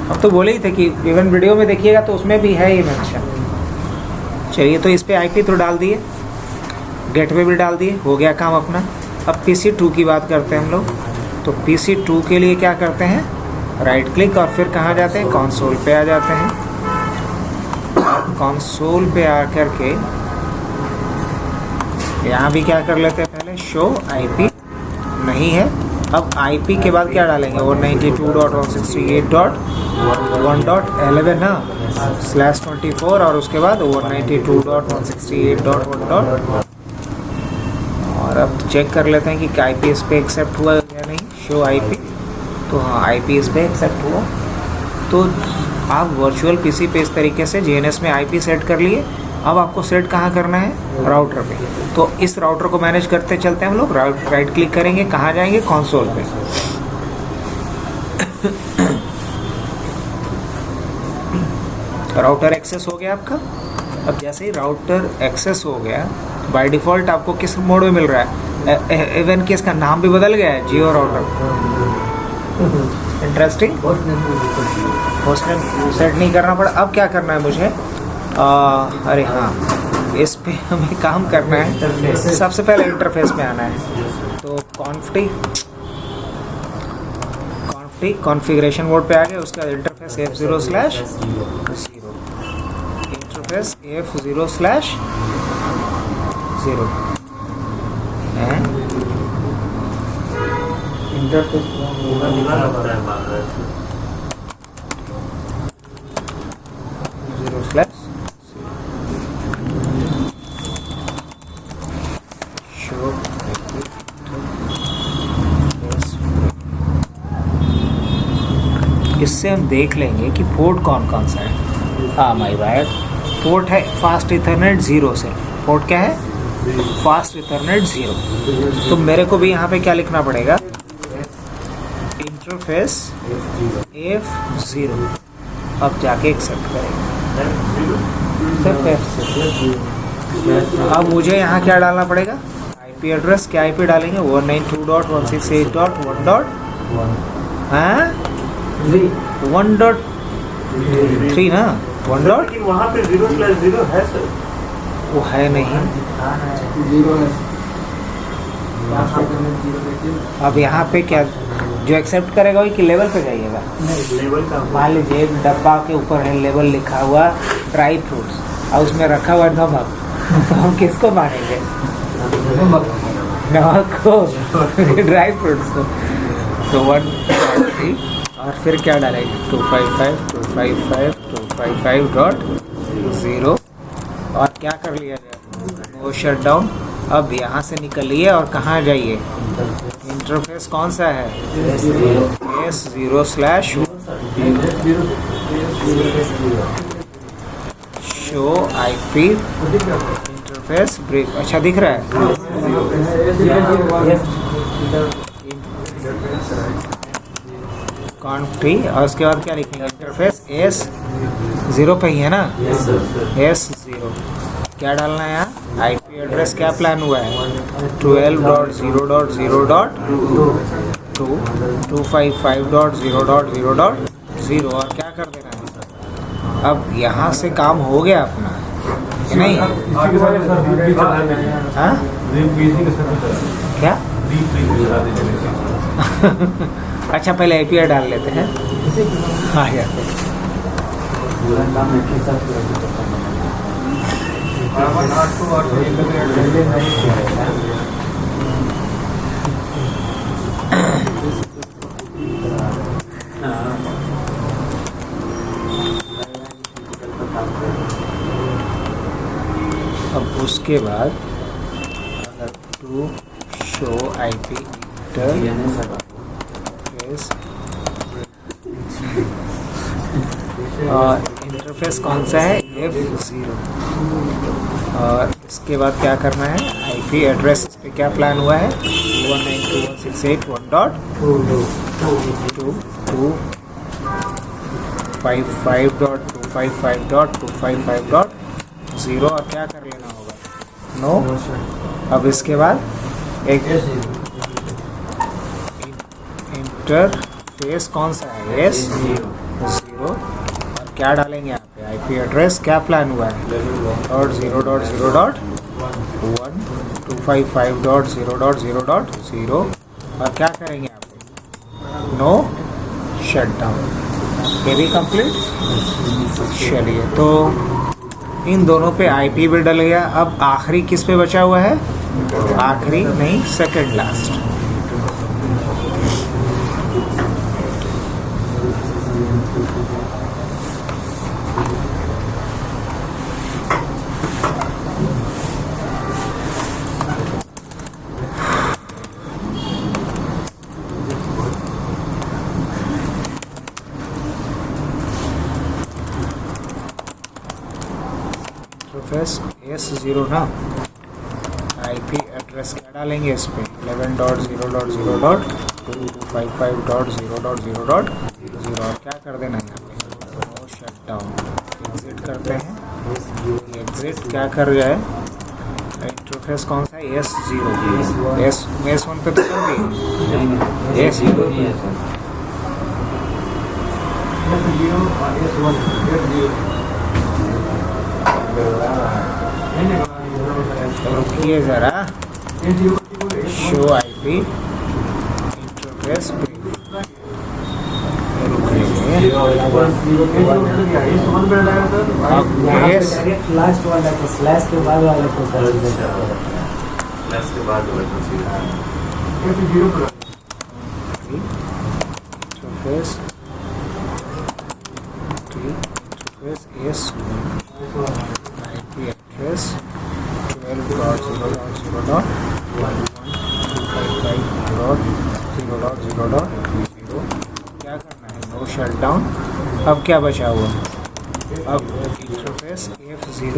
अब तो बोले ही थे कि इवन वीडियो में देखिएगा तो उसमें भी है ये मेंशन। चलिए, तो इस पे आईपी तो डाल दिए, गेटवे भी डाल दिए, हो गया काम अपना। अब PC2 की बात करते हैं हम लोग। तो PC2 के लिए क्या करते हैं, राइट क्लिक और फिर कहाँ जाते हैं, कंसोल पे आ जाते हैं। कंसोल पे आकर के यहाँ भी क्या कर लेते हैं, पहले शो आईपी नहीं है। अब आईपी के बाद क्या डालेंगे, 192.168.1.11 ना /24 और उसके बाद 192.168.1. और अब चेक कर लेते हैं कि आईपी इस पे एक्सेप्ट हुआ या नहीं, शो आईपी। तो हाँ, आईपी इस पे एक्सेप्ट हुआ। तो आप वर्चुअल पीसी पे इस तरीके से जीएनएस में आईपी सेट कर लिए। अब आपको सेट कहाँ करना है, राउटर पे। तो इस राउटर को मैनेज करते चलते हैं हम लोग। राइट क्लिक करेंगे, कहाँ जाएंगे, कंसोल पे। राउटर एक्सेस हो गया आपका। अब जैसे ही राउटर एक्सेस हो गया, बाय डिफ़ॉल्ट आपको किस मोड में मिल रहा है, इवन कि इसका नाम भी बदल गया है, जियो राउटर। इंटरेस्टिंग। होस्टनेम सेट नहीं करना पड़ा। अब क्या करना है मुझे, अरे हाँ, इस पे हमें काम करना है। सबसे पहले इंटरफेस में आना है। तो कॉन्फ़िगरेशन मोड पे आ गए। उसका interface F0/0, interface F0/0 interface इससे हम देख लेंगे कि पोर्ट कौन कौन सा है। हाँ माय बैड, पोर्ट है फास्ट इथरनेट 0 से। पोर्ट क्या है, फास्ट इथरनेट 0। तो मेरे को भी यहाँ पे क्या लिखना पड़ेगा, इंटरफेस F0। अब जाके एक्सेप्ट करेंगे। अब मुझे यहाँ क्या डालना पड़ेगा, आईपी एड्रेस। क्या आईपी डालेंगे, 192.168.1.1. हाँ 1.3 ना, 1. वहाँ पे 0/0 है सर, वो है नहीं। अब यहाँ पे क्या, जो एक्सेप्ट करेगा वही कि लेवल पे जाइएगा। लेवल का मान लीजिए एक डब्बा के ऊपर है लेवल लिखा हुआ ड्राई फ्रूट्स और उसमें रखा हुआ नमक, तो हम किसको मानेंगे, नमक को, ड्राई फ्रूट्स को। तो 1.3 और फिर क्या डालेंगे, 255.255.255.0 और क्या कर लिया जाए, नो शटडाउन। अब यहाँ से निकलिए और कहाँ जाइए, इंटरफेस कौन सा है, S0/0 show IP interface break. अच्छा दिख रहा है, कॉन्फ्री। और उसके बाद क्या लिखेंगे, इंटरफेस S0 पे ही है ना, S0। क्या डालना है यहाँ, आईपी एड्रेस क्या प्लान हुआ है, 12.0.0.255.0.0.0 और क्या कर देना है। अब यहाँ से काम हो गया अपना, नहीं हाँ क्या अच्छा पहले API डाल लेते हैं। हाँ यार, अब उसके बाद अगर टू शो आईपी इंटरफेस और इंटरफेस कौन सा है, F0। और इसके बाद क्या करना है, आईपी एड्रेस इस पे क्या प्लान हुआ है, 192.168.255.255.255.0 और क्या कर लेना होगा, नो। अब इसके बाद एक इंटरफेस कौन सा है, S0। 0 और क्या डालेंगे यहाँ पे आईपी एड्रेस क्या प्लान हुआ है .0.0.1.255.0.0.0 और क्या करेंगे यहाँ पे नो शटडाउन। ये भी कंप्लीट। चलिए तो इन दोनों पे आईपी भी डल गया। अब आखिरी किस पे बचा हुआ है? आखिरी नहीं, सेकंड लास्ट। S0 ना, आईपी एड्रेस क्या डालेंगे इस पे 11.0.0.255.0.0.0 और क्या कर देना है यहाँ पे नो शटडाउन। एग्जिट करते हैं। एग्जिट क्या कर गया है? इंटरफेस कौन सा है? S0। S1 पे तो कर दिए S0 रुकिए ज़रा। शो आईपी इंटरफेस लास्ट वाला को स्लैश के बाद वाले को इंटरफेस S1 IP address 12.0.0.1.255.0.0.0 क्या करना है? No shutdown. अब क्या बचा हुआ? अब इंटरफेस F0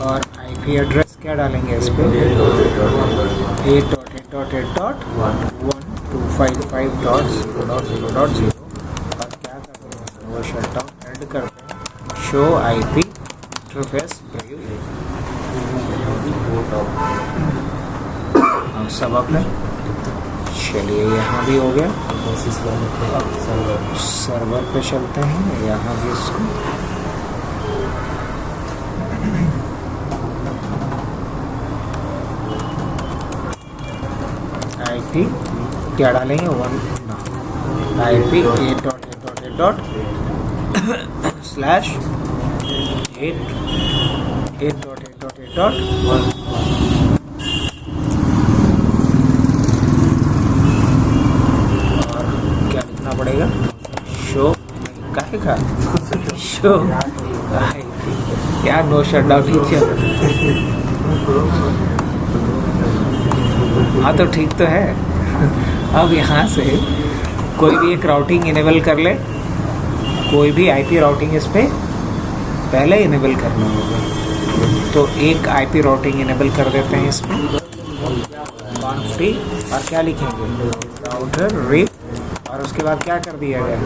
और IP एड्रेस क्या डालेंगे इस पे 8.8.8.1.255.0.0.0 और क्या करते हैं? नो शटडाउन एड करते हैं। शो आईपी इंटरफेस सब अपने। चलिए यहाँ भी हो गया। सर्वर पे चलते हैं। यहाँ भी इसको आईपी क्या डालेंगे 1 आईपी 8.8.8.8.8.8.1 पड़ेगा शो काहे का शो क्या नो शटडाउन ठीक। हाँ तो ठीक तो है। अब यहाँ से कोई भी एक राउटिंग इनेबल कर ले। कोई भी आईपी राउटिंग इस पे पहले इनेबल करना होगा। तो एक आईपी राउटिंग इनेबल कर देते हैं इसमें कॉन्फ्री और क्या लिखेंगे राउटर रिप और उसके बाद क्या कर दिया गया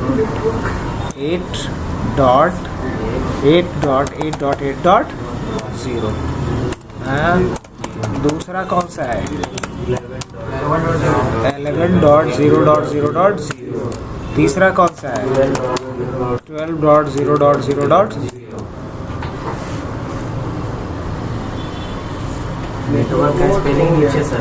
8.8.8.8.0। दूसरा कौन सा है 11.0.0.0। तीसरा कौन सा है 12.0.0.0। नेटवर्क का स्पेलिंग नीचे सर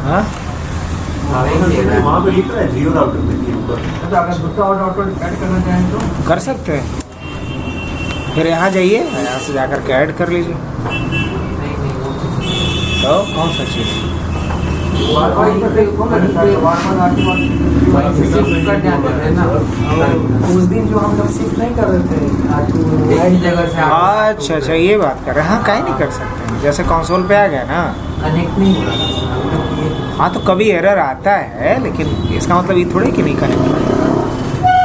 हाँ वहाँ पे लिख रहा है 0 राउटर पे ऊपर। तो अगर दूसरा और राउटर ऐड करना चाहें तो कर सकते हैं। फिर यहाँ जाइए, यहाँ से जाकर के ऐड कर लीजिए। तो कौन सा चीज़ उस दिन जो हम लोग शिफ्ट नहीं कर रहे थे जगह से अच्छा अच्छा ये बात कर रहे हैं। हाँ काहे नहीं कर सकते हैं। जैसे कंसोल पे आ गया ना कनेक्ट नहीं हो रहा। हाँ तो कभी एरर आता है लेकिन इसका मतलब ये थोड़ी कि नहीं कनेक्ट।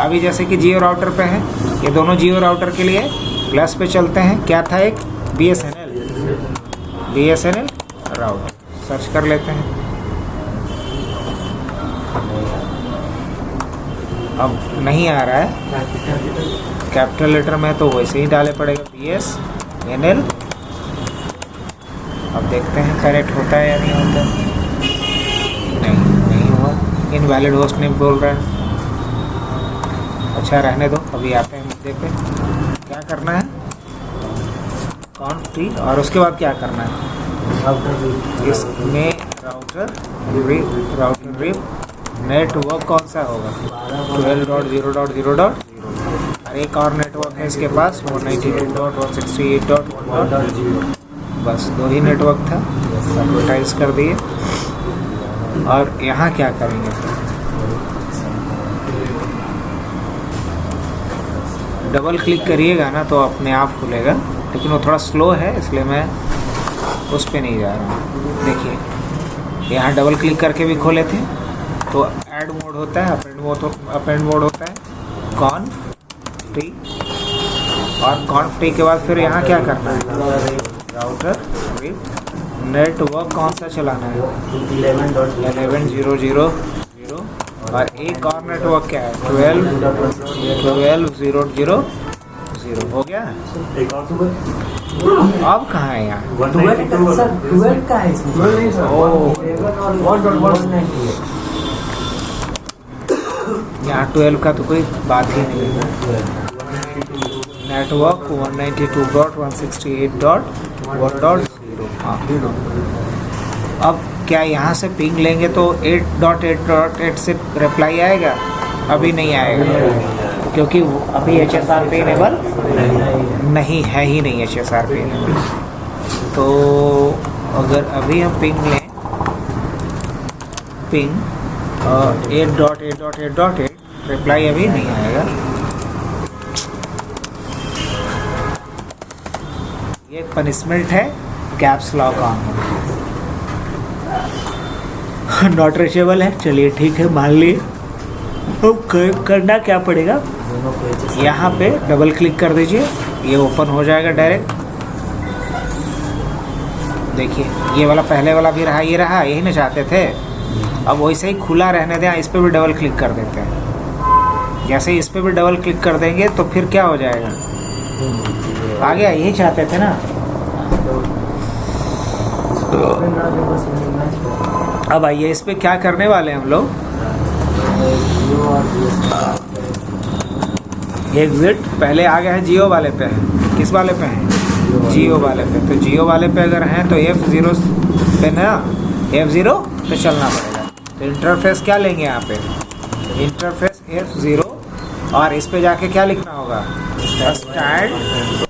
अभी जैसे कि जियो राउटर पे है, ये दोनों जियो राउटर के लिए प्लस पे चलते हैं। क्या था एक BSNL BSNL राउट सर्च कर लेते हैं। अब नहीं आ रहा है कैपिटल लेटर में, तो वैसे ही डाले पड़ेगा BSNL। अब देखते हैं करेक्ट होता है या नहीं होता। नहीं हुआ, इनवैलिड होस्ट नेम बोल रहा है। अच्छा रहने दो, अभी आते हैं मुद्दे पे। क्या करना है, कॉन्फ्टी, और उसके बाद क्या करना है, इसमें राउटर रिप नेटवर्क कौन सा होगा, 12.0.0.0 और एक और नेटवर्क है इसके पास 192.168.1.0। बस 2 ही नेटवर्क था, एडवर्टाइज कर दिए। और यहाँ क्या करेंगे, डबल क्लिक करिएगा ना तो अपने आप खुलेगा, लेकिन वो थोड़ा स्लो है इसलिए मैं उस पर नहीं जा रहा हूँ। देखिए यहाँ डबल क्लिक करके भी खोले थे तो ऐड मोड होता है, अपेंड मोड होता है, कॉन्फ्टी, और कॉन्फ्टी के बाद फिर यहाँ क्या करना है, राउटर रिप नेटवर्क कौन सा चलाना है, 11.0.0.0 और एक और नेटवर्क क्या है, 12.0.0.0 हो गया। अब कहाँ है यहाँ, 12 का है इसमें। यहाँ 12 का तो कोई बात ही नहीं है। नेटवर्क 192.168.1.0। हाँ, अब क्या यहाँ से पिंग लेंगे तो 8.8.8 से रिप्लाई आएगा, अभी नहीं आएगा क्योंकि अभी HSRP इनेबल नहीं है, ही नहीं HSRP इनेबल। तो अगर अभी हम पिंग लें, पिंग 8.8.8.8 रिप्लाई अभी नहीं आएगा। ये पनिशमेंट है caps lock on, not reachable है। चलिए ठीक है, मान लिए। अब करना क्या पड़ेगा, यहाँ पे डबल क्लिक कर दीजिए, ये ओपन हो जाएगा डायरेक्ट। देखिए ये वाला पहले वाला भी रहा, ये रहा, यही ना चाहते थे। अब वैसे ही खुला रहने दें, इस पर भी डबल क्लिक कर देते हैं। जैसे इस पर भी डबल क्लिक कर देंगे तो फिर क्या हो जाएगा, आ गया, यही चाहते थे ना। अब आइए इस पे क्या करने वाले हैं हम लोग, एग्जिट पहले आ गया है जियो वाले पे है, किस वाले पे है, जियो वाले पे। तो जियो वाले पे अगर हैं तो F0 पे ना, F0 पे चलना पड़ेगा। तो इंटरफेस क्या लेंगे यहाँ पे, इंटरफेस F0, और इस पे जाके क्या लिखना होगा,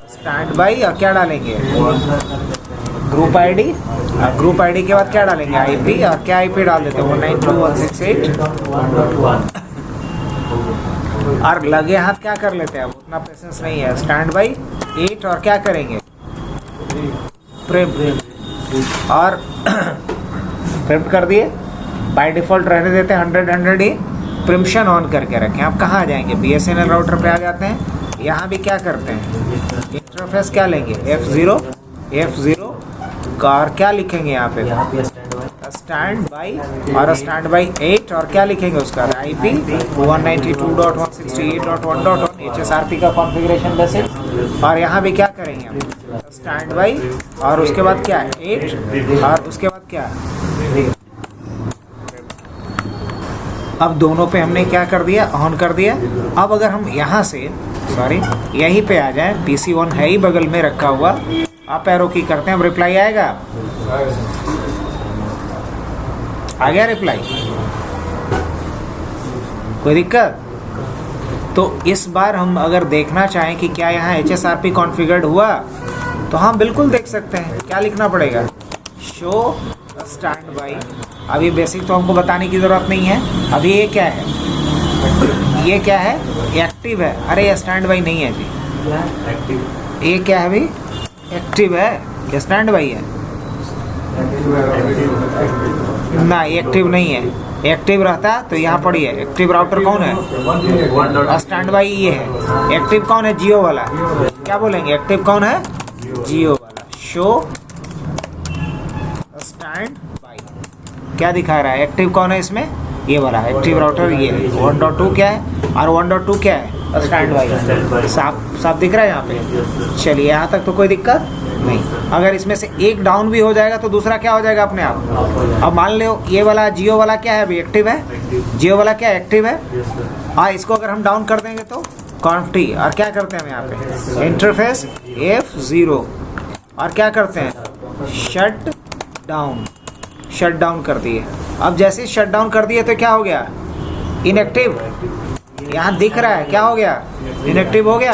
स्टैंड बाई, और क्या डालेंगे, ग्रुप आईडी, ग्रुप आईडी के बाद क्या डालेंगे, आईपी, और क्या आईपी डाल देते हैं 192.168.1.1। और लगे हाथ क्या कर लेते हैं, अब उतना पेशेंस नहीं है, स्टैंड बाई 8, और क्या करेंगे, प्रिंट, और प्रिंट कर दिए। बाय डिफ़ॉल्ट रहने देते हैं 100 ही, प्रिम्पशन ऑन करके रखें। आप कहाँ आ जाएंगे, BSNL राउटर पे आ जाते हैं। यहाँ भी क्या करते हैं, इंटरफेस क्या लेंगे, F0 और क्या लिखेंगे यहाँ पे, स्टैंड बाई, और स्टैंड बाई 8, और क्या लिखेंगे उसका, IP 192.168.1.1 HSRP का कॉन्फ़िगरेशन बेसिक। और यहाँ भी क्या करेंगे हम, स्टैंड बाई, और उसके बाद क्या है 8, और उसके बाद क्या है। अब दोनों पे हमने क्या कर दिया, ऑन कर दिया। अब अगर हम यहाँ से यहीं पे आ जाएं, PC1 है ही बगल में रखा हुआ, आप एरो की करते हैं, अब रिप्लाई आएगा, आ गया रिप्लाई, कोई दिक्कत। तो इस बार हम अगर देखना चाहें कि क्या यहाँ HSRP कॉन्फ़िगर्ड हुआ, तो हम बिल्कुल देख सकते हैं। क्या लिखना पड़ेगा, शो स्टैंड बाई। अभी बेसिक तो हमको बताने की ज़रूरत नहीं है। अभी ये क्या है, ये क्या है, एक्टिव है। अरे ये स्टैंड बाई नहीं है जी, ये क्या है अभी, एक्टिव है, ये स्टैंड बाई है ना, एक्टिव नहीं है। एक्टिव रहता तो यहाँ पढ़िए, एक्टिव राउटर कौन है, स्टैंड बाई ये है। एक्टिव कौन है, जियो वाला। क्या बोलेंगे, एक्टिव कौन है, जियो वाला। Show stand by. क्या दिखा रहा है? एक्टिव कौन है इसमें? ये वाला एक्टिव राउटर ये है। 1.2 क्या है और 1.2 क्या है? Stand by. साफ दिख रहा है यहाँ पे? चलिए यहाँ तक तो कोई दिक्कत नहीं। अगर इसमें से एक डाउन भी हो जाएगा तो दूसरा क्या हो जाएगा अपने आप? अब मान लो ये वाला जियो वाला क्या है अभी? एक्टिव है। जियो वाला क्या एक्टिव है? हाँ, इसको अगर हम डाउन कर देंगे तो कॉन्फ टी, और क्या करते हैं हम यहाँ पे? इंटरफेस F0, और क्या करते हैं? शट डाउन कर दिए। अब जैसे शट डाउन कर दिए तो क्या हो गया? इनएक्टिव। यहाँ दिख रहा है क्या हो गया? इनएक्टिव हो गया।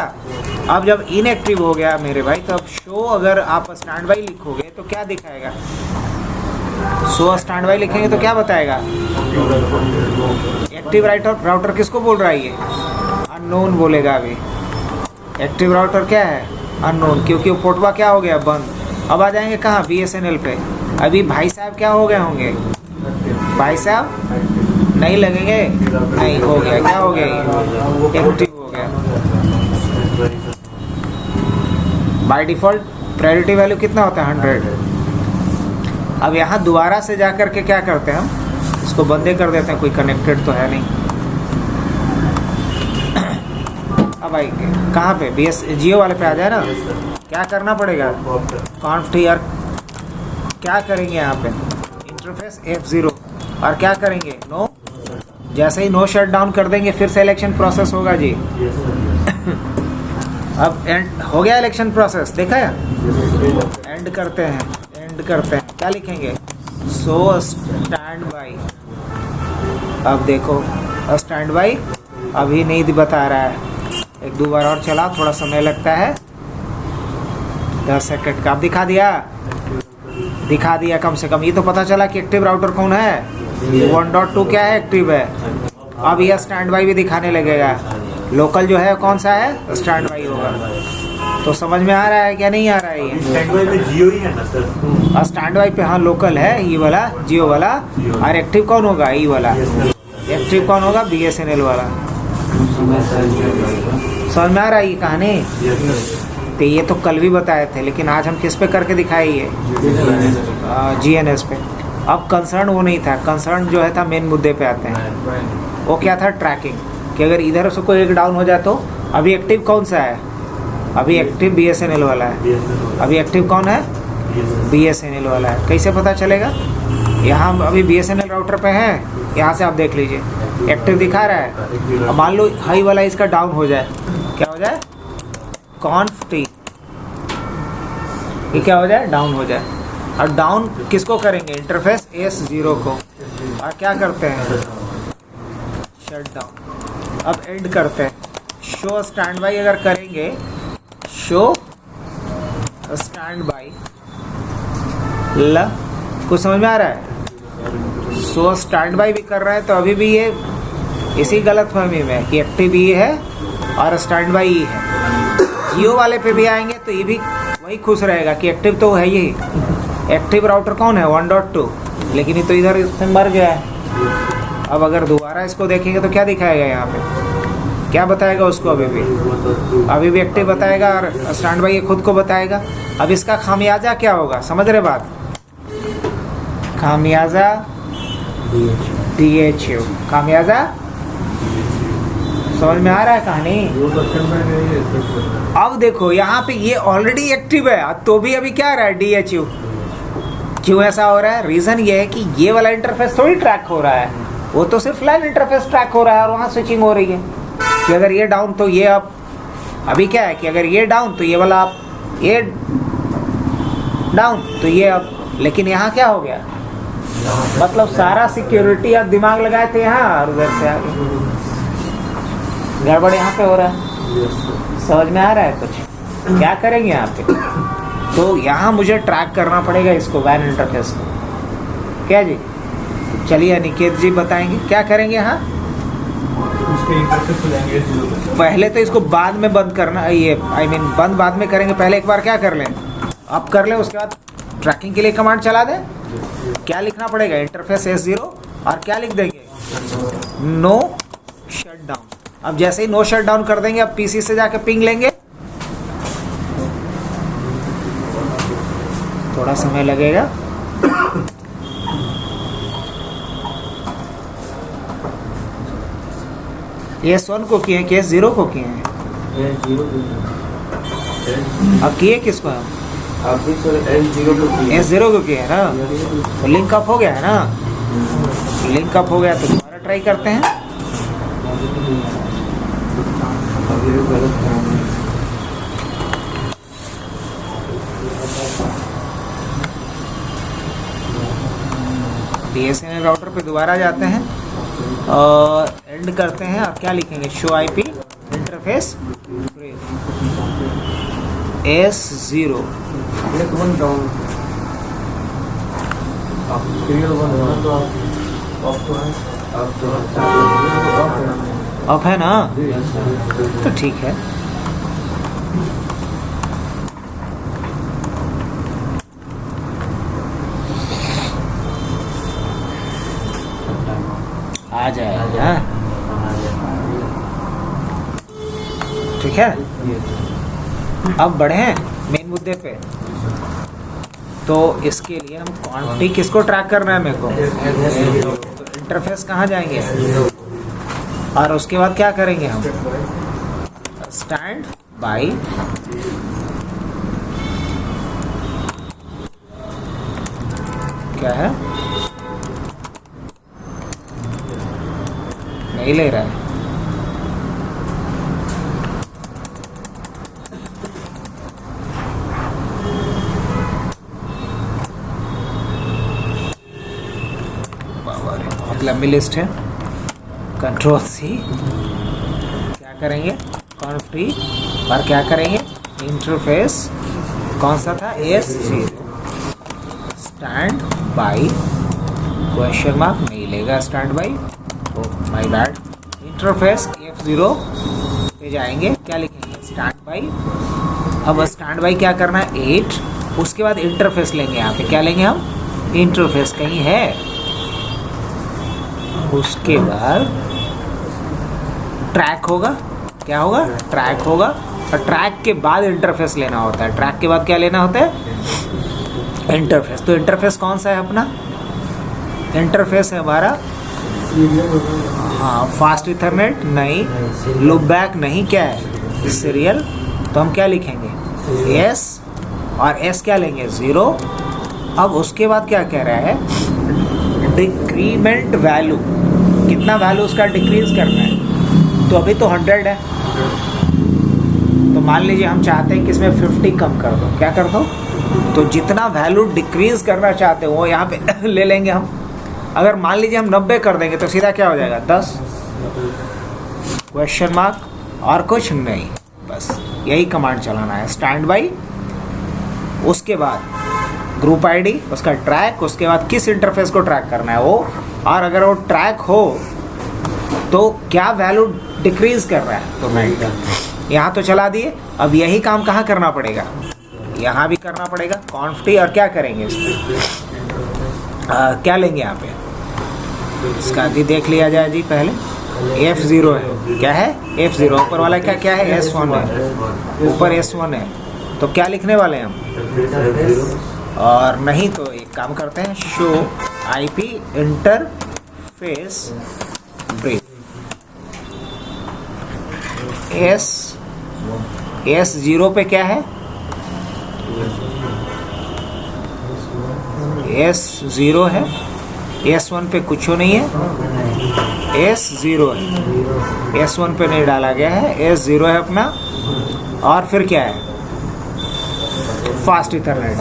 अब जब इनएक्टिव हो गया मेरे भाई, तो अब शो अगर आप स्टैंड बाई लिखोगे तो क्या दिखाएगा? शो स्टैंड बाई लिखेंगे तो क्या बताएगा? एक्टिव राउटर किसको बोल रहा है ये? अननोन बोलेगा अभी। एक्टिव राउटर क्या है? अननोन, क्योंकि वो पोर्टवा क्या हो गया? बंद। अब आ जाएंगे कहाँ? BSNL पे। अभी भाई साहब क्या हो गए होंगे? भाई साहब नहीं लगेंगे? नहीं, हो गया। क्या हो गया? एक्टिव हो गया। बाय डिफ़ॉल्ट प्रायोरिटी वैल्यू कितना होता है? 100। अब यहाँ दोबारा से जा कर के क्या करते हैं हम? इसको बंदे कर देते हैं, कोई कनेक्टेड तो है नहीं। अब आई कहाँ पे? जियो वाले पे आ जाए ना। क्या करना पड़ेगा? कॉन्फ टी, और क्या करेंगे यहाँ पे? इंटरफेस F0, और क्या करेंगे? नो। जैसे ही नो शट डाउन कर देंगे फिर से इलेक्शन प्रोसेस होगा जी। अब एंड हो गया इलेक्शन प्रोसेस, देखा है? एंड करते हैं। क्या लिखेंगे? So stand by. अब देखो स्टैंड बाई अभी नहीं बता रहा है। एक दो बार और चला, थोड़ा समय लगता है, 10 सेकंड का। अब दिखा दिया कम से कम। ये तो पता चला कि एक्टिव राउटर कौन है? 1.2 क्या है? एक्टिव है। अब यह स्टैंड बाई भी दिखाने लगेगा। लोकल जो है कौन सा है? स्टैंड बाई होगा। तो समझ में आ रहा है क्या नहीं आ रहा है? ये स्टैंड बाई पे जियो ही है ना सर? स्टैंड बाई पे हाँ लोकल है ये वाला, जियो वाला। और एक्टिव कौन होगा? ये वाला। एक्टिव कौन होगा? BSNL वाला। समझ में आ रहा है ये कहानी? तो ये तो कल भी बताए थे, लेकिन आज हम किस पे करके दिखाए? ये GNS पे। अब कंसर्न वो नहीं था, कंसर्न जो है था मेन मुद्दे पे आते हैं। वो क्या था? ट्रैकिंग, कि अगर इधर से कोई एक डाउन हो जाए तो अभी एक्टिव कौन सा है? अभी एक्टिव BSNL वाला है। अभी एक्टिव कौन है? BSNL वाला है। कैसे पता चलेगा? यहाँ अभी BSNL राउटर पे है, यहाँ से आप देख लीजिए एक्टिव दिखा रहा है। अब मान लो हाई वाला इसका डाउन हो जाए, क्या हो जाए? कॉन्फ टी, ये क्या हो जाए? डाउन हो जाए। और डाउन किसको करेंगे? इंटरफेस S0 को। और क्या करते हैं? Shut down. अब एंड करते हैं। शो स्टैंड बाई अगर करेंगे, शो स्टैंड बाई, कुछ समझ में आ रहा है? शो स्टैंड बाई भी कर रहा है तो अभी भी ये इसी गलत फहमी में कि एक्टिव ये है और स्टैंड बाई ये है। जियो वाले पे भी आएंगे तो ये भी वही खुश रहेगा कि एक्टिव तो है यही। एक्टिव राउटर कौन है? 1.2, लेकिन ये तो इधर इसमें मर गया है। अब अगर दोबारा इसको देखेंगे तो क्या दिखाएगा? यहाँ पे क्या बताएगा उसको? अभी भी एक्टिव बताएगा और स्टैंड बाई ये खुद को बताएगा। अब इसका खामियाजा क्या होगा? समझ रहे बात? खामियाजा DHU। खामियाजा समझ में आ रहा है कहानी? अब देखो यहाँ पे ये ऑलरेडी एक्टिव है तो भी अभी क्या आ रहा है? DHU। क्यों ऐसा हो रहा है? रीजन ये है कि ये वाला इंटरफेस थोड़ी ट्रैक हो रहा है, वो तो सिर्फ लाइन इंटरफेस ट्रैक हो रहा है और वहाँ स्विचिंग हो रही है कि अगर ये डाउन तो ये अप। अभी क्या है कि अगर ये डाउन तो ये वाला अप, ये डाउन तो ये अप। लेकिन यहाँ क्या हो गया? मतलब सारा सिक्योरिटी आप दिमाग लगाए थे यहाँ और उधर से आगे गड़बड़ यहाँ पे हो रहा है। समझ में आ रहा है कुछ? क्या करेंगे यहाँ पे? तो यहाँ मुझे ट्रैक करना पड़ेगा इसको, वैन इंटरफेस को। क्या जी? चलिए अनिकेत जी बताएंगे क्या करेंगे यहाँ। पहले तो इसको बाद में बंद करना, ये बंद बाद में करेंगे। पहले एक बार क्या कर लें? अब कर लें, उसके बाद ट्रैकिंग के लिए कमांड चला दें। क्या लिखना पड़ेगा? इंटरफेस S0 और क्या लिख देंगे? No shut down. अब जैसे ही नो शट डाउन कर देंगे, अब PC से जाके पिंग लेंगे, थोड़ा समय लगेगा। S1 को किए कि S0 को किए हैं? अब किए किसको हम? S0 को किए हैं ना, तो लिंक अप हो गया है ना। लिंक अप हो गया तो दोबारा ट्राई करते हैं। DSNL राउटर पे दोबारा जाते हैं और एंड करते हैं। और क्या लिखेंगे? Show IP interface S0। Of है ना, तो ठीक है। आ जाएगा, ठीक है। अब बढ़े मेन मुद्दे पे। तो इसके लिए हम क्वांटिटी किसको ट्रैक करना है मेरे को? तो इंटरफेस कहाँ जाएंगे और उसके बाद क्या करेंगे हम? स्टैंड बाई क्या है? नहीं ले रहा है। बहुत लंबी लिस्ट है। कंट्रोल सी, क्या करेंगे? कॉन्फ्री और क्या करेंगे? इंटरफेस कौन सा था? S0। Stand by question mark नहीं लेगा stand by, oh my bad. Interface F0 पे जाएंगे, क्या लिखेंगे? Stand by. अब स्टैंड बाई क्या करना है? 8। उसके बाद इंटरफेस लेंगे। यहाँ पे क्या लेंगे हम? इंटरफेस कहीं है। उसके बाद ट्रैक होगा। क्या होगा? ट्रैक होगा। और ट्रैक के बाद इंटरफेस लेना होता है। ट्रैक के बाद क्या लेना होता है? इंटरफेस। तो इंटरफेस कौन सा है अपना? इंटरफेस है हमारा, हाँ, फास्ट इथरनेट नहीं, लूप बैक नहीं, क्या है? सीरियल। तो हम क्या लिखेंगे? S और S क्या लेंगे? 0। अब उसके बाद क्या कह रहा है? डिक्रीमेंट वैल्यू, कितना वैल्यू उसका डिक्रीज करना है। तो अभी तो 100 है, तो मान लीजिए हम चाहते हैं कि इसमें 50 कम कर दो। क्या कर दो? तो जितना वैल्यू डिक्रीज करना चाहते हो वो यहाँ पे ले लेंगे हम। अगर मान लीजिए हम 90 कर देंगे तो सीधा क्या हो जाएगा? 10 क्वेश्चन मार्क और कुछ नहीं, बस यही कमांड चलाना है। स्टैंड बाई, उसके बाद ग्रुप आईडी, उसका ट्रैक, उसके बाद किस इंटरफेस को ट्रैक करना है वो, और अगर वो ट्रैक हो तो क्या वैल्यू डिक्रीज कर रहा है। तो मैं यहाँ तो चला दिए। अब यही काम कहाँ करना पड़ेगा? यहाँ भी करना पड़ेगा। कॉन्फ्टी और क्या करेंगे इसमें? क्या लेंगे यहाँ पे? इसका भी देख लिया जाए जी। पहले F0 है, क्या है? F0। ऊपर वाला क्या क्या है? S1 है, ऊपर S1 है। तो क्या लिखने वाले हैं हम? और नहीं तो एक काम करते हैं, show IP interface brief. S0 पे क्या है? S0 है। S1 पे कुछ नहीं है, S0 है। S1 पे नहीं डाला गया है, S0 है अपना। और फिर क्या है? Fast Ethernet.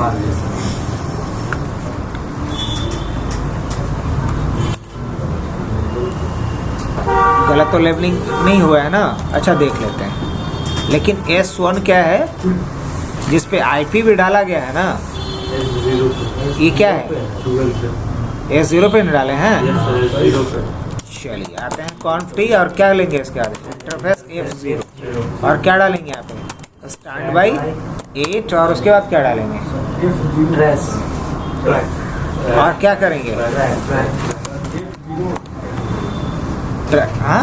गलत तो लेबलिंग नहीं हुआ है ना? अच्छा देख लेते हैं। लेकिन S1 क्या है जिस पे IP भी डाला गया है ना? ये क्या है? S0 पे नहीं डाले हैं। चलिए आते हैं कॉन्फ्टी और क्या लेंगे इसके आगे? इंटरफेस F0 और क्या डालेंगे यहाँ पे? स्टैंड बाई 8 और उसके बाद क्या डालेंगे? और क्या करेंगे? हाँ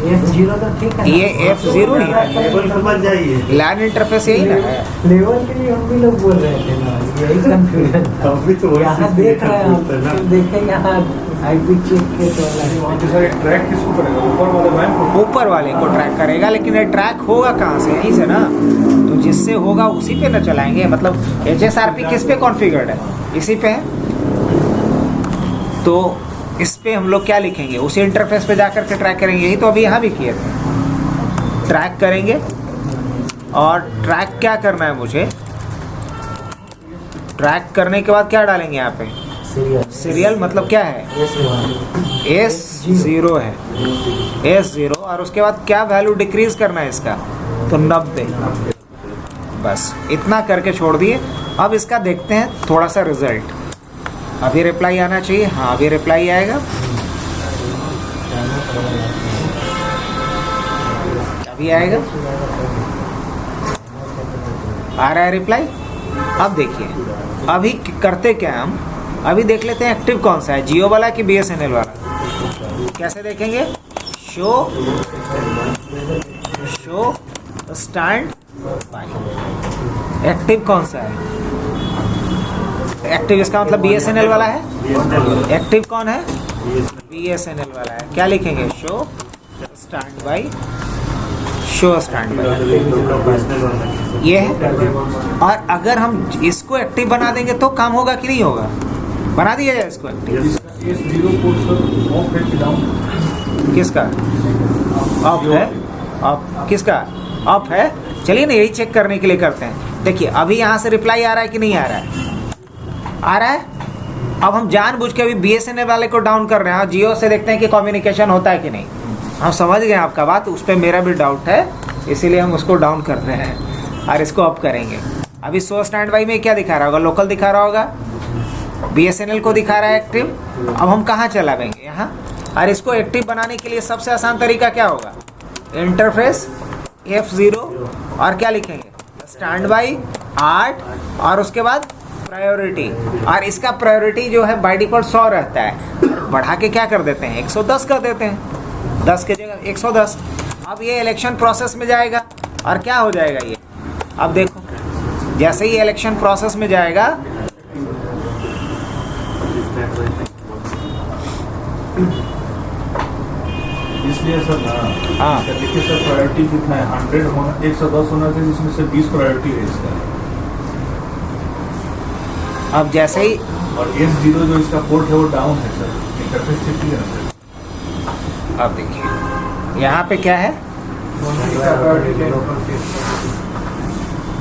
F0 तो ठीक है ना? ये F0 ही है। लेवल समझ जाइए। लैन इंटरफेस यही ना है। लेवल के लिए हम भी लोग बोल रहे थे ना, यही कंफ्यूजन था। अभी तो वही यहाँ देख रहे हैं हम, फिर देखें यहाँ आईपी चेक के तो अलग। ट्रैक किसको करेगा? ऊपर वाले मैन को? ऊपर वाले को ट्रैक करेगा, लेकिन ये ट्रैक होगा कहाँ से? यहीं से ना। तो जिससे होगा उसी पे न चलाएंगे। मतलब HSRP किस पे कॉन्फ़िगर्ड है? इसी पे है। तो इस पे हम लोग क्या लिखेंगे? उसी इंटरफेस पे जाकर के ट्रैक करेंगे। यही तो अभी यहाँ भी किए थे। ट्रैक करेंगे और ट्रैक क्या करना है मुझे? ट्रैक करने के बाद क्या डालेंगे यहाँ पे? सीरियल मतलब क्या है? S0 है। S0 और उसके बाद क्या वैल्यू डिक्रीज करना है इसका? तो 90। बस इतना करके छोड़ दिए। अब इसका देखते हैं थोड़ा सा रिजल्ट। अभी रिप्लाई आना चाहिए। हाँ, अभी रिप्लाई आएगा। अभी आएगा। आ रहा है रिप्लाई। अब देखिए, अभी करते क्या हम? अभी देख लेते हैं एक्टिव कौन सा है, जियो वाला कि BSNL वाला। कैसे देखेंगे? Show stand by. एक्टिव कौन सा है? एक्टिव इसका मतलब BSNL वाला है। एक्टिव कौन है? BSNL वाला है। क्या लिखेंगे? Show stand by. Show stand by ये है। और अगर हम इसको एक्टिव बना देंगे तो काम होगा कि नहीं होगा? बना दिया जाए इसको active. S0 port sir of है कि डाउन? किसका ऑफ है? ऑफ किसका ऑफ है? चलिए ना, यही चेक करने के लिए करते हैं। देखिए अभी यहाँ से रिप्लाई आ रहा है कि नहीं आ रहा है? आ रहा है। अब हम जानबूझ के अभी BSNL वाले को डाउन कर रहे हैं। जियो से देखते हैं कि कम्युनिकेशन होता है कि नहीं। हम समझ गए आपका बात, उस पर मेरा भी डाउट है, इसीलिए हम उसको डाउन कर रहे हैं और इसको अप करेंगे। अभी शो स्टैंड बाई में क्या दिखा रहा होगा? लोकल दिखा रहा होगा। BSNL को दिखा रहा है एक्टिव। अब हम कहाँ चलावेंगे? यहाँ। और इसको एक्टिव बनाने के लिए सबसे आसान तरीका क्या होगा? इंटरफेस F0 और क्या लिखेंगे? स्टैंड बाई 8 और उसके बाद प्रायोरिटी। और इसका प्रायोरिटी जो है बाय डिफॉल्ट 100 रहता है। बढ़ा के क्या कर देते हैं? 110 कर देते हैं। 10 की जगह 110। अब ये इलेक्शन प्रोसेस में जाएगा और क्या हो जाएगा ये? अब देखो, जैसे ही इलेक्शन प्रोसेस में जाएगा, इसलिए सर हाँ। इसका देखिए सर, प्रायोरिटी कितना है? 100 होना, 110 होना चाहिए, जिसमें से 20 प्रायोरिटी है इसका। अब जैसे ही और S0 जो इसका पोर्ट है वो डाउन है सर। इंटरफेस चेक किया ना सर? अब देखिए यहाँ पे क्या है?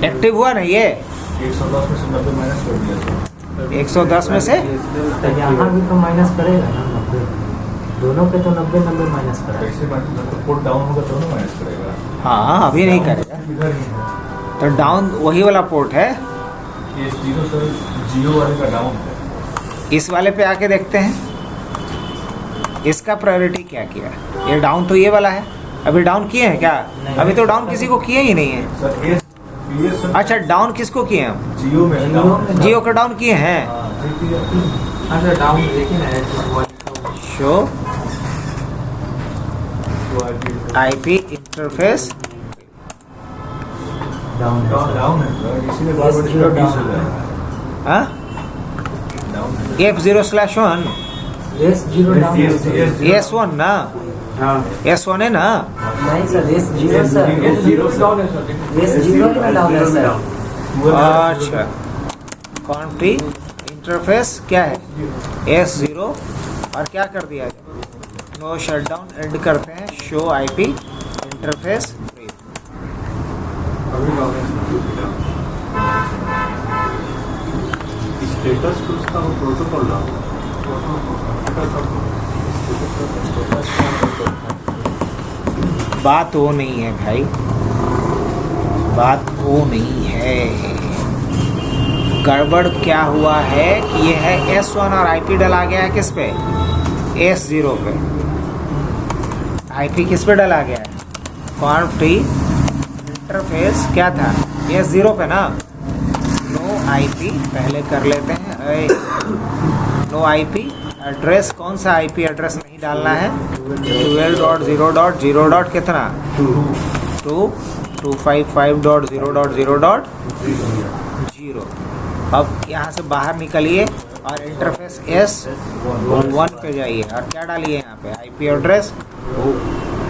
एक्टिव हुआ ना ये? 110 में से 90 माइनस कर दिया सर। 110 में से तो यहाँ भी तो माइनस करेगा ना 90। दोनों पे तो 90 माइनस करेगा। कैसे मतलब पोर्ट डाउन होगा तो ना माइनस करेगा? हाँ, अभी नहीं करेगा। इधर ही है। तो डाउन वही वाला पोर्ट है। S0 सर जियो वाले का डाउन है। इस वाले पे आके देखते हैं इसका प्रायोरिटी क्या किया। ये डाउन तो ये वाला है। अभी डाउन किए हैं क्या? अभी तो डाउन किसी को किए ही नहीं है। सर PS अच्छा, डाउन किसको किए हैं? जियो में डाउन। जियो का डाउन किए हैं। अच्छा डाउन देखिए ना, show IP interface down down है सर, इसीलिए बार बार इसका 20 हो जाएगा। हाँ, डाउन है। F0/1 S0 down. S1 ना? S1 है ना? नहीं सर, S0 सर। S0 में डाउन है सर। अच्छा, कॉन्ट्री इंटरफेस क्या है? S0 और क्या कर दिया जाए? नो शटडाउन एंड करते हैं। Show IP interface. स्टेटस तो उसका वो प्रोटोकॉल डाल। बात वो नहीं है भाई, बात वो नहीं है। गड़बड़ क्या हुआ है कि ये है S1 और IP डला गया है किस पे? S0 पे। IP किस पे डला गया है? कॉन्फ्री इंटरफेस क्या था? S0 पे ना? नो IP पहले कर लेते हैं। नो IP एड्रेस कौन सा आईपी एड्रेस नहीं डालना है? 12.0.0. कितना? 255.0.0.0. अब यहाँ से बाहर निकलिए और इंटरफेस S1 पे जाइए और क्या डालिए यहाँ पे? आईपी एड्रेस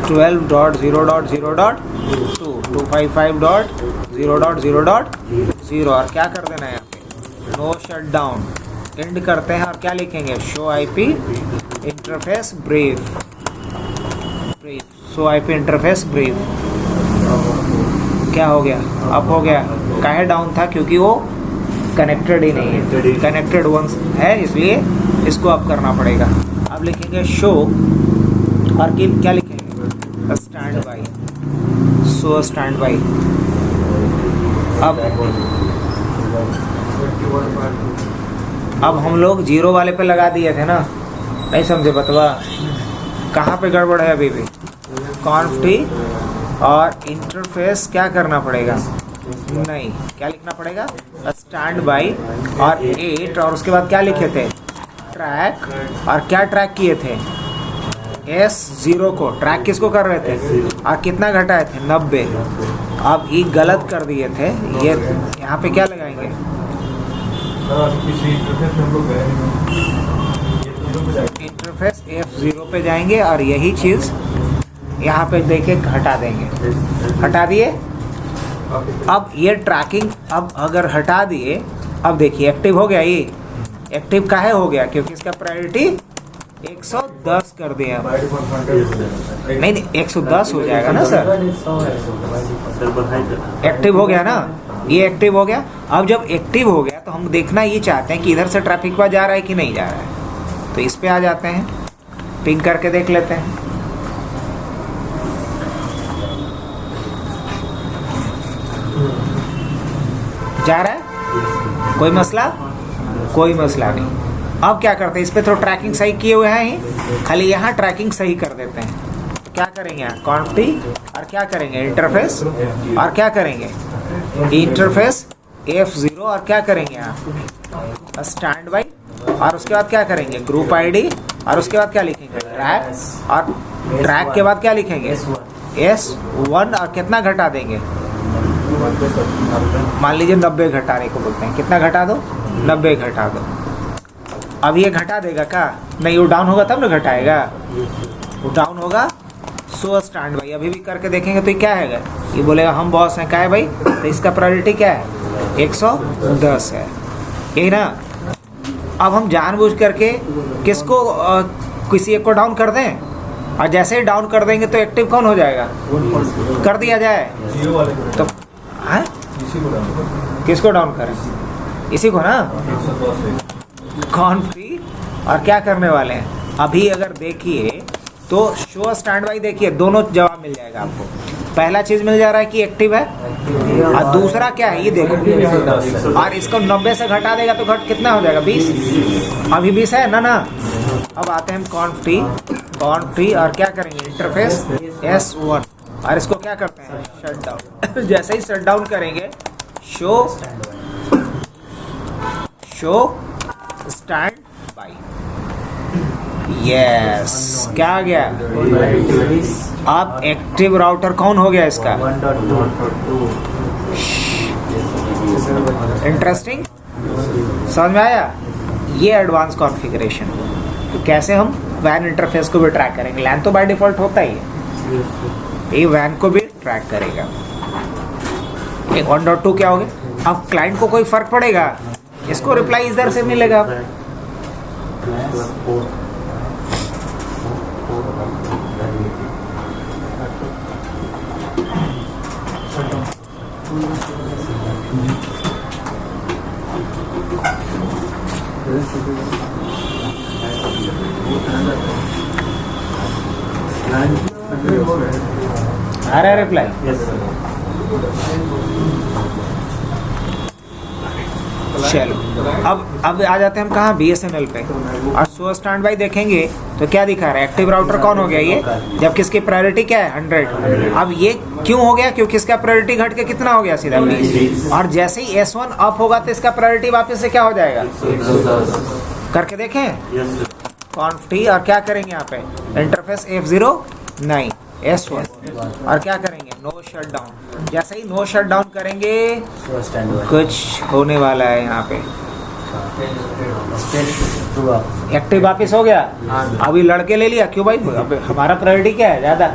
12.0.0.2 255.0.0.0 और क्या कर देना है यहाँ पे? No shut down. एंड करते हैं और क्या लिखेंगे? Show IP interface brief. Show IP interface brief. क्या हो गया? अप हो गया. काहे डाउन था? क्योंकि वो कनेक्टेड ही नहीं है. कनेक्टेड वंस है, इसलिए इसको अप करना पड़ेगा. अब लिखेंगे शो और क्या लिखेंगे? Stand by. So stand by. अब हम लोग 0 वाले पे लगा दिए थे ना, नहीं समझे बतवा? कहाँ पे गड़बड़ है अभी भी? कॉन्फ टी और इंटरफेस क्या करना पड़ेगा? नहीं, क्या लिखना पड़ेगा? स्टैंड बाई और 8 और उसके बाद क्या लिखे थे? ट्रैक. और क्या ट्रैक किए थे? S0 को. ट्रैक किसको कर रहे थे? और कितना घटाए थे? 90. अब ये गलत कर दिए थे. ये यहाँ पे क्या लगाएंगे? इंटरफेस F0 पे जाएंगे और यही चीज़ यहाँ पे देके हटा देंगे. हटा दिए. अब ये ट्रैकिंग अब अगर हटा दिए, अब देखिए एक्टिव हो गया. ये एक्टिव काहे हो गया? क्योंकि इसका प्रायोरिटी 110 कर दिया. नहीं 110 हो जाएगा ना सर. एक्टिव हो गया ना, ये एक्टिव हो गया. अब जब एक्टिव हो गया तो हम देखना ये चाहते हैं कि इधर से ट्रैफिक पर जा रहा है कि नहीं जा रहा है. तो इस पे आ जाते हैं, पिंग करके देख लेते हैं. जा रहा है. कोई मसला? कोई मसला नहीं. अब क्या करते हैं? इस पे तो ट्रैकिंग सही किए हुए हैं ही, खाली यहाँ ट्रैकिंग सही कर देते हैं. तो क्या करेंगे? कॉन्फ टी और क्या करेंगे? इंटरफेस और क्या करेंगे? इंटरफेस F0 और क्या करेंगे? यहाँ स्टैंड बाई और उसके बाद क्या करेंगे? ग्रुप आईडी और उसके बाद क्या लिखेंगे? ट्रैक. और ट्रैक के बाद क्या लिखेंगे? S1 और कितना घटा देंगे? मान लीजिए 90 घटाने को बोलते हैं. कितना घटा दो? 90 घटा दो. अब ये घटा देगा क्या? नहीं, वो डाउन होगा तब ना घटाएगा. वो डाउन होगा. सो स्टैंड बाई अभी भी करके देखेंगे तो ये क्या है? ये बोलेगा हम बॉस हैं. क्या है भाई? तो इसका प्रायोरिटी क्या है? 110 है. यही ना. अब हम जानबूझ करके किसको किसी एक को डाउन कर दें और जैसे ही डाउन कर देंगे तो एक्टिव कौन हो जाएगा? कर दिया जाए. तो हाँ, किसको डाउन करें? इसी को ना. कॉन्फ टी और क्या करने वाले हैं? अभी अगर देखिए तो शो स्टैंड बाई देखिए, दोनों जवाब मिल जाएगा आपको. पहला चीज मिल जा रहा है कि एक्टिव है और दूसरा क्या है? ये देखो. और इसको 90 से घटा देगा तो घट कितना हो जाएगा? 20. अभी 20 है ना. अब आते हैं कॉन्फ टी और क्या करेंगे? इंटरफेस S1 और इसको क्या करते हैं? Shut down. जैसे ही शट डाउन करेंगे शो स्टैंड बाई. यस. क्या आ गया? अब एक्टिव राउटर कौन हो गया इसका? इंटरेस्टिंग. समझ में आया? ये एडवांस कॉन्फ़िगरेशन. तो कैसे हम वैन इंटरफेस को भी ट्रैक करेंगे? लैन तो बाय डिफॉल्ट होता ही है, ये वैन को भी ट्रैक करेगा. 1.2 क्या हो गया? अब क्लाइंट को कोई फर्क पड़ेगा? इसको रिप्लाई इधर से मिलेगा. आ रहा है रिप्लाई? चलो अब आ जाते हैं हम कहाँ? BSNL पे. और सो स्टैंड बाई देखेंगे तो क्या दिखा रहा है? एक्टिव राउटर कौन हो गया? ये. जबकि इसकी प्रायोरिटी क्या है? 100. अब ये क्यों हो गया? क्योंकि इसका प्रायोरिटी घट के कितना हो गया? सीधा 20. और जैसे ही S1 अप होगा तो इसका प्रायोरिटी वापस से क्या हो जाएगा? करके देखें. कॉन्फ टी और क्या करेंगे यहाँ पे इंटरफेस F0 नहीं S1 और क्या करेंगे नो शट डाउन। जैसे ही नो शट डाउन करेंगे कुछ होने वाला है यहाँ पे। एक्टिव वापिस हो गया। अभी लड़के ले लिया क्यों भाई, अब हमारा प्रायोरिटी क्या है ज्यादा।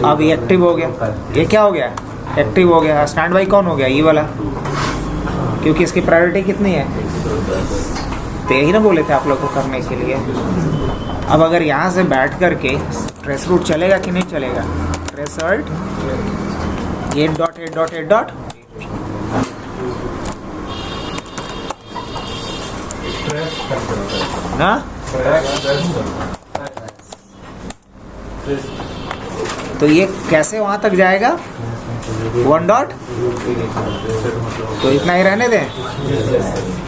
अब ये एक्टिव हो गया, ये क्या हो गया एक्टिव हो गया। स्टैंड बाई कौन हो गया ये वाला, क्योंकि इसकी प्रायोरिटी कितनी है, तो यही ना बोले थे आप लोग को करने के लिए। अब अगर यहाँ से बैठ करके ट्रेस रूट चलेगा कि नहीं चलेगा, ट्रेस अल्ट 8.8.8. ना तो ये कैसे वहां तक जाएगा 1 डॉट, तो इतना ही रहने दें।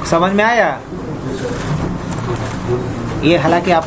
समझ में आया ये, हालांकि आप